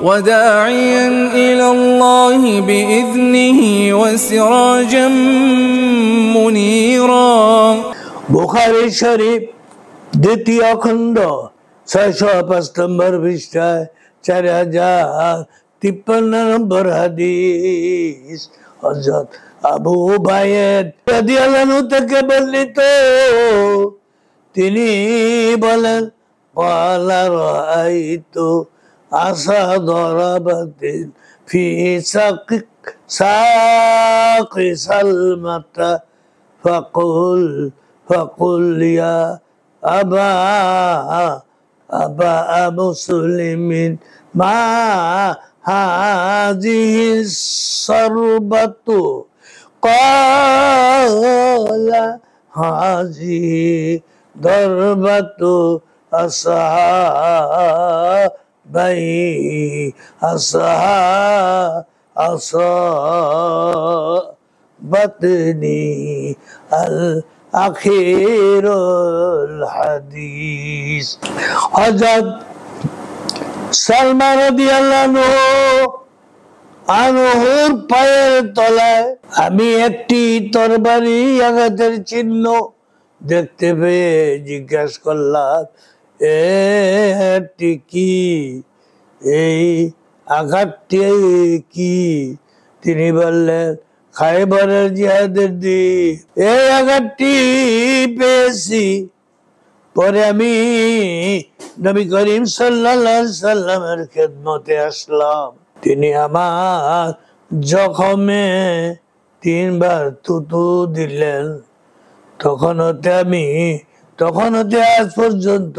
وداعيا إلى الله بإذنه وسراجا منيرا বুখারী শরীফ দ্বিতীয় খণ্ড 605 নম্বর পৃষ্ঠায় 4053 নম্বর হাদিস হযরত আবু উবাইদ রাদিয়াল্লাহু আনহু থেকে বর্ণিত তিনি বলেন ক্বালা রাআইতু আসা দরাবাতিন ফি সাকি সালমাতা فقل يا أبا مسلم ما هذه الصربة قال هذه ضربة أصابتني আখিরুল হাদিস। হযরত সালমান রাদিয়াল্লাহু আনহুর পায়ের তলায় আমি একটি তরবারি আঘাতের চিহ্ন দেখতে পেয়ে জিজ্ঞাসা করলাম, এটি কি? এই আঘাতটি কি? তিনি বললেন, খায়বরের জিহাদের দিন এই আঘাতটি পেয়েছি। পরে আমি নবী করিম সাল্লাল্লাহু আলাইহি সাল্লামের খেদমতে আসলাম। তিনি আমার জখমে 3 বার থুতু দিলেন। তখন হতে আজ পর্যন্ত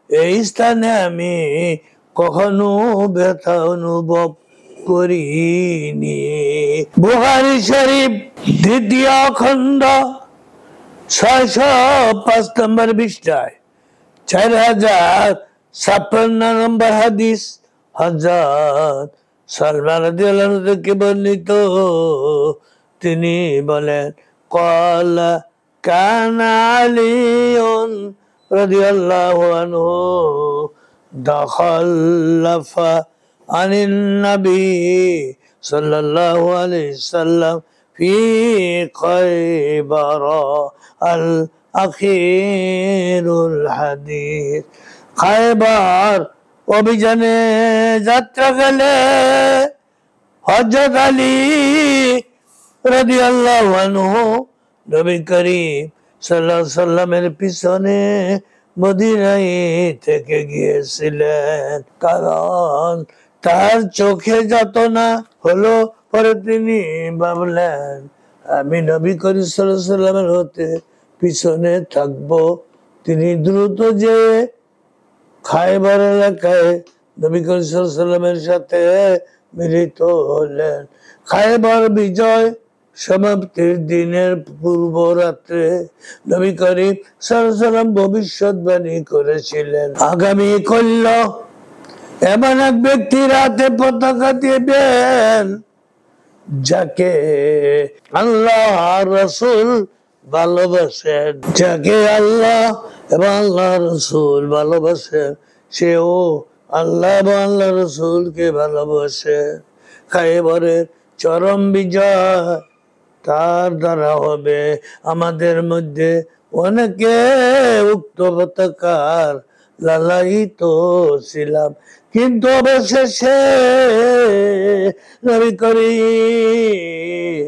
এই স্থানে আমি কখনো ব্যথা অনুভব করিনি। বুখারী শরীফ দ্বিতীয় খণ্ড 605 নম্বর পৃষ্ঠায় 4056 নম্বর হাদিস হযরত সালমান রাদিয়াল্লাহু আনহু থেকে বর্ণিত তিনি বলেন ক্বালা কানা আলীউন রাদিয়াল্লাহু আনহু দাখালাফা আনিন নবী সাল্লাল্লাহু আলাইহি সাল্লাম ফি খায়বার আল আখিরুল হাদিস। খায়বার অভিযানে যাত্রাকালে হযরত আলী রাদিয়াল্লাহু আনহু নবী করিম সাল্লাল্লাহু আলাইহি সাল্লামের পিছনে মদিনায় থেকে গিয়েছিলেন, কারণ তার চোখে যাতনা হলো। পরে তিনি ভাবলেন, আমি নবী করিম সাল্লাল্লাহু আলাইহি সাল্লামের হতে পিছনে থাকবো। তিনি দ্রুত যে খায়বার এলাকায় নবী করিম সাল্লাল্লাহু আলাইহি সাল্লামের সাথে মিলিত হলেন। খায়বার বিজয় সমাপ্তির দিনের পূর্ব রাত্রে নবী করিম সাল্লাল্লাহু আলাইহি সাল্লাম ভবিষ্যৎবাণী করেছিলেন, আগামী কল্য এমন এক ব্যক্তির হাতে পতাকা দিবেন যাকে আল্লাহ রাসূল ভালোবাসেন, যাকে আল্লাহ এবং আল্লাহ রাসূল ভালোবাসেন, সেও আল্লাহ এবং আল্লাহ রাসূলকে ভালোবাসে। খায়বরের চরম বিজয় তার দ্বারা হবে। আমাদের মধ্যে অনেকে উক্ত পতাকার লালায়িত ছিলাম, কিন্তু অবশেষে নবী করিম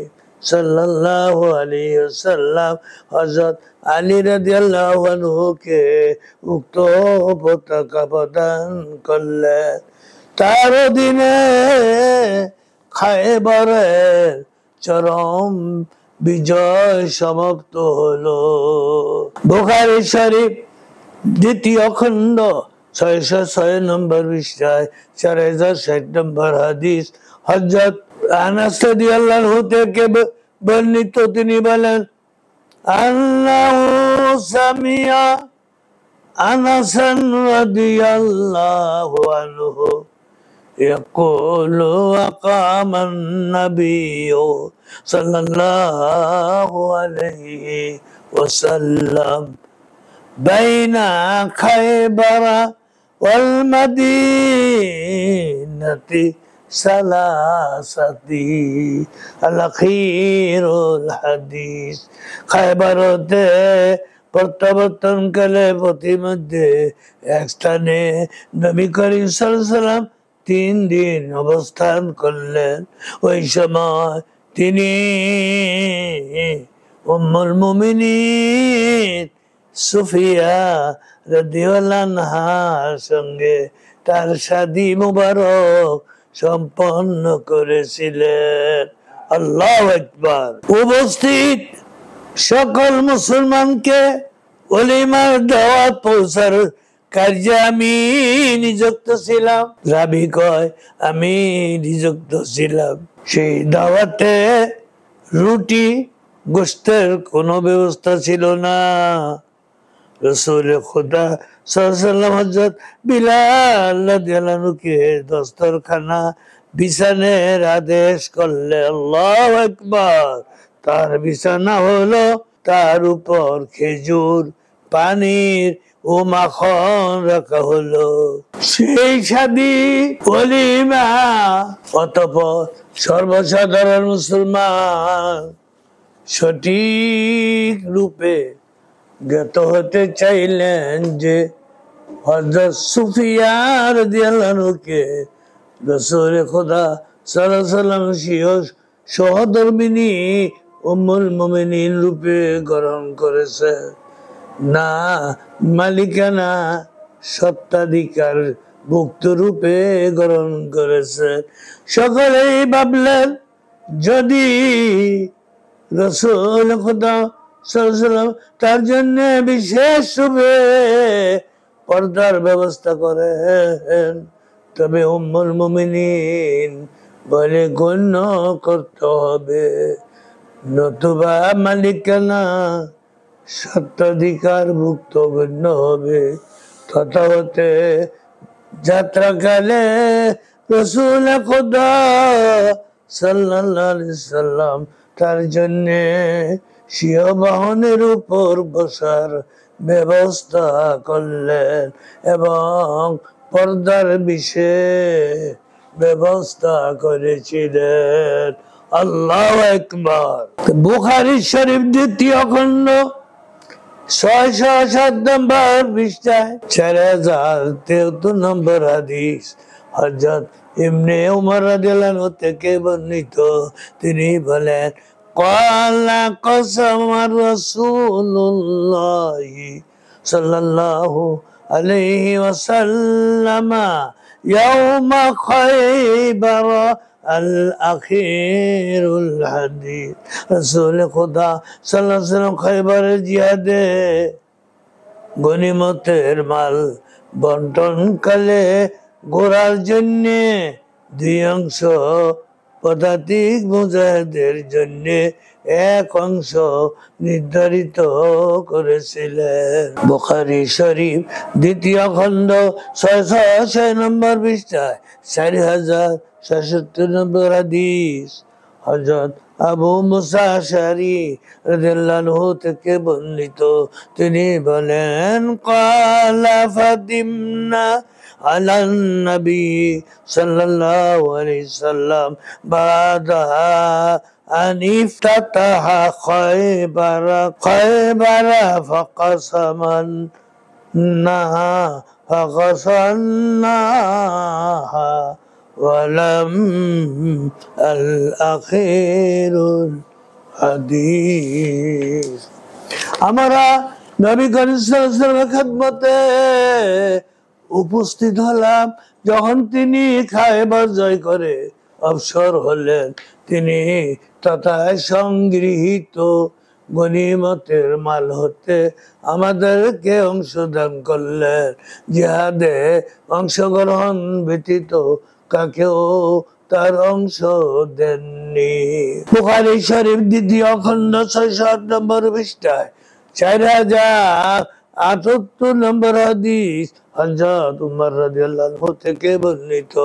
সাল্লাল্লাহু আলাইহি ওয়াসাল্লাম হযরত আলী রাদিয়াল্লাহু আনহুকে উক্ত পতাকা প্রদান করলেন। তার অধীনে খায়বরের চরম বিজয় সমাপ্ত হলো। বুখারী শরীফ দ্বিতীয় খণ্ড 606 নম্বর পৃষ্ঠায় 4060 নম্বর হাদিস হযরত আনাস রাদিয়াল্লাহু আনহু থেকে বর্ণিত তিনি বলেন, আন্নাহু সামিয়া আনাসান রাদিয়াল্লাহু আনহু يقول وقام النبي صلى الله عليه وسلم بين خيبر والمدينة সালাসাতি আল-আখিরুল হাদিস। খায়বারতে প্রত্যাবর্তনকালে পথিমধ্যে এক স্থানে নবী করিম সাল্লাল্লাহু আলাইহি ওয়াসাল্লাম 3 দিন অবস্থান করলেন। ওই সময় তিনি উম্মুল মুমিনিন সুফিয়া রাদিয়াল্লাহু আনহার সঙ্গে তার শাদী মুবারক সম্পন্ন করেছিলেন। আল্লাহু আকবার। উপস্থিত সকল মুসলমানকে ওলিমার দাওয়াত পৌঁছার কার্যে আমি নিযুক্ত ছিলাম। রাবি কয় আমি নিযুক্ত ছিলাম। সেই দাওয়াতে রুটি গোশতের কোনো ব্যবস্থা ছিল না। রাসূল খুদা সাল্লাল্লাহু আলাইহি ওয়াসাল্লাম হযরত বিলাল রাদিয়াল্লাহু আনহুকে দস্তরখানা বিছানের আদেশ করলেন। আল্লাহু আকবার। তার বিছানা হলো, তার উপর খেজুর, পানির ও মাখন রাখা হলো। সেই শাদী ওলিমা অতঃপর সর্বসাধারণ মুসলমান সঠিক রূপে জ্ঞাত হতে চাইলেন যে হযরত সুফিয়া রাদিয়াল্লাহু আনহুকে রাসূল খোদা সাল্লাল্লাহু আলাইহি ওয়াসাল্লাম সহধর্মিণী উম্মুল মুমিনিন রূপে গ্রহণ করেছে, না মালিকানা সত্ত্বাধিকার ভুক্ত রূপে গ্রহণ করেছে। সকলেই ভাবলেন যদি রাসূল খোদা সাল্লাল্লাহু আলাইহি ওয়াসাল্লাম তার জন্য বিশেষ রূপে পর্দার ব্যবস্থা করেন তবে উম্মুল মুমিনিন বলে গণ্য করতে হবে, নতুবা মালিকানা সত্ত্বাধিকার ভুক্ত গণ্য হবে। তথা হতে যাত্রাকালে রাসূল খোদা সাল্লাল্লাহু আলাইহি সাল্লাম তার জন্য স্বীয় বাহনের উপর বসার ব্যবস্থা করলেন এবং পর্দার বিশেষ ব্যবস্থা করেছিলেন। আল্লাহু আকবার। বুখারী শরীফ দ্বিতীয় খণ্ড 607 নম্বর পৃষ্ঠায় 4073 নম্বর হাদিস হযরত ইবনে উমর রাদিয়াল্লাহু আনহু থেকে বর্ণিত। তিনি বলেন ক্বালা কসামা রাসূলুল্লাহি সাল্লাল্লাহু আলাইহি ওয়াসাল্লাম ইয়াউমা খায়বার আল-আখিরুল হাদিস। রাসূল খোদা সাল্লাল্লাহু আলাইহি ওয়াসাল্লাম খায়বারের জিহাদে গনিমতের মাল বন্টনকালে ঘোড়ার জন্য 2 অংশ, পদাতিক মুজাহিদের জন্য 1 অংশ নির্ধারিত করেছিলেন। বুখারী শরীফ দ্বিতীয় খণ্ড 606 নম্বর পৃষ্ঠায় 4067 নম্বর হাদিস হযরত আবু মুসা আশআরী রাদিয়াল্লাহু আনহু থেকে বর্ণিত। তিনি বলেন ক্বালা ফাতিমনা আলান নবী সাল্লাল্লাহু আলাইহি সাল্লাম বাদাহা আনিফতাহা খায়বারা ফাকাসামনাহা ওয়ালাম আল-আখিরুল হাদিস। আমরা নবী করিম সাল্লাল্লাহু আলাইহি ওয়াসাল্লামের খিদমতে উপস্থিত হলাম যখন তিনি খায়বার জয় করে অবসর হলেন। তিনি তথা সংগৃহীত গনিমতের মাল হতে আমাদেরকে অংশদান করলেন। জিহাদে অংশগ্রহণ ব্যতীত কাকেও তার অংশ দেননি। বুখারী শরীফ দ্বিতীয় খণ্ড 608 নম্বর পৃষ্ঠায় 4078 নম্বর হাদিস হযরত উমর রাদিয়াল্লাহু আনহু থেকে বর্ণিত।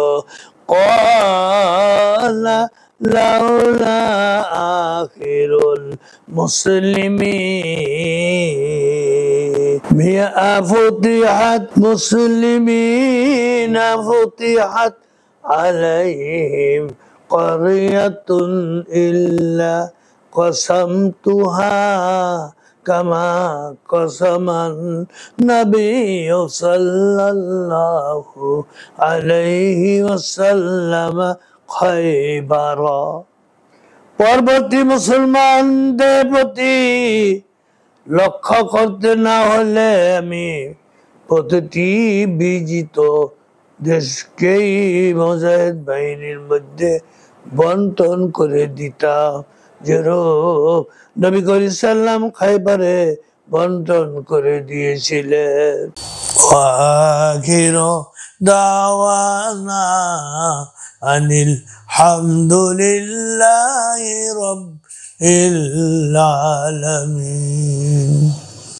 ক্বালা লাউলা আখিরুল মুসলিমিন فتحت مسلمين فتحت عليهم قرية إلا قسمتها كما قسم النبي صلى الله عليه وسلم خيبر পরবর্তী মুসলমানদের প্রতি লক্ষ্য করতে না হলে আমি প্রতিটি বিজিত দেশকেই মুজাহিদ বাহিনীর মধ্যে বন্টন করে দিতাম, যেরূপ নবী করিম সাল্লাম খাইবারে বন্টন করে দিয়েছিলেন। আখিরু দাওয়ানা আনিল হামদুলিল্লাহি রাব্বিল আলামিন।